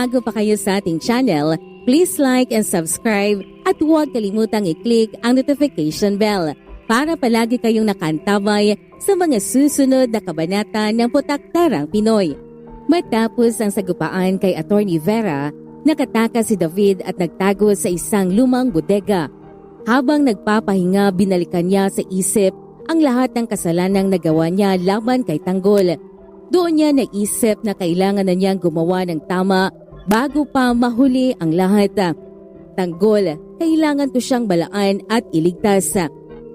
bago pa kayo sa ating channel, please like and subscribe at huwag kalimutang i-click ang notification bell para palagi kayong nakantabay sa mga susunod na kabanata ng Putak Tarang Pinoy. Matapos ang sagupaan kay Attorney Vera, nakatakas si David at nagtago sa isang lumang bodega. Habang nagpapahinga, binalikan niya sa isip ang lahat ng kasalanang nagawa niya laban kay Tanggol. Doon niya naisip na kailangan na niyang gumawa ng tama bago pa mahuli ang lahat. Tanggol, kailangan ko siyang balaan at iligtas.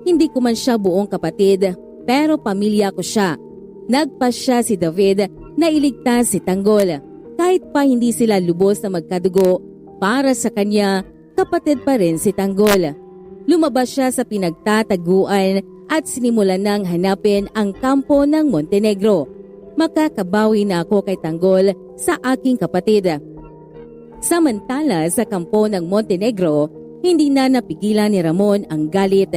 Hindi ko man siya buong kapatid, pero pamilya ko siya. Nagpasya si David na iligtas si Tanggol. Kahit pa hindi sila lubos na magkadugo, para sa kanya, kapatid pa rin si Tanggol. Lumabas siya sa pinagtataguan at sinimulan nang hanapin ang kampo ng Montenegro. Makakabawi na ako kay Tanggol sa aking kapatid. Samantala sa kampo ng Montenegro, hindi na napigilan ni Ramon ang galit.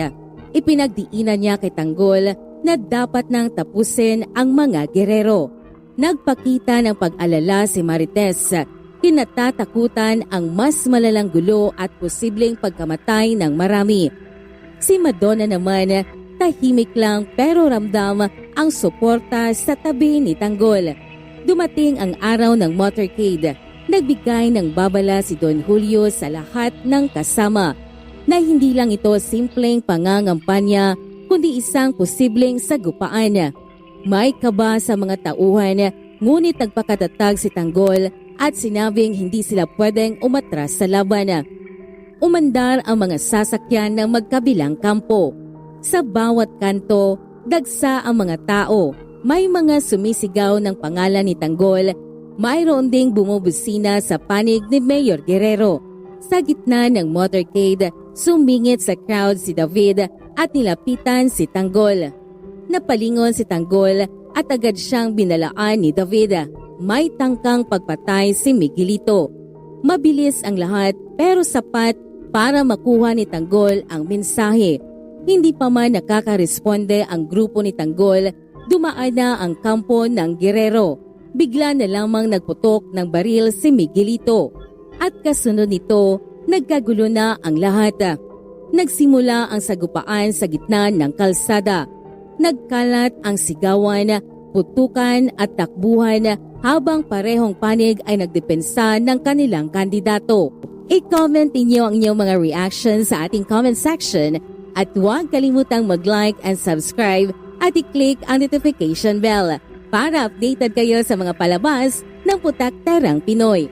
Ipinagdiinan niya kay Tanggol na dapat nang tapusin ang mga gerero. Nagpakita ng pag-alala si Marites. Kinatatakutan ang mas malalang gulo at posibleng pagkamatay ng marami. Si Madonna naman, tahimik lang pero ramdam ang suporta sa tabi ni Tanggol. Dumating ang araw ng motorcade. Nagbigay ng babala si Don Julio sa lahat ng kasama na hindi lang ito simpleng pangangampanya kundi isang posibleng sagupaan. May kaba sa mga tauhan ngunit nagpakatatag si Tanggol at sinabing hindi sila pwedeng umatras sa laban. Umandar ang mga sasakyan ng magkabilang kampo. Sa bawat kanto, dagsa ang mga tao. May mga sumisigaw ng pangalan ni Tanggol. Mayroon ding bumubusina sa panig ni Mayor Guerrero. Sa gitna ng motorcade, sumingit sa crowd si David at nilapitan si Tanggol. Napalingon si Tanggol at agad siyang binalaan ni David. May tangkang pagpatay si Miguelito. Mabilis ang lahat pero sapat para makuha ni Tanggol ang mensahe. Hindi pa man nakakaresponde ang grupo ni Tanggol, dumaan na ang kampo ng Guerrero. Bigla na lamang nagputok ng baril si Miguelito. At kasunod nito, nagkagulo na ang lahat. Nagsimula ang sagupaan sa gitna ng kalsada. Nagkalat ang sigawan, putukan at takbuhan habang parehong panig ay nagdepensa ng kanilang kandidato. I-comment ninyo ang inyong mga reactions sa ating comment section at huwag kalimutang mag-like and subscribe at i-click ang notification bell para updated kayo sa mga palabas ng Putak Tarang Pinoy.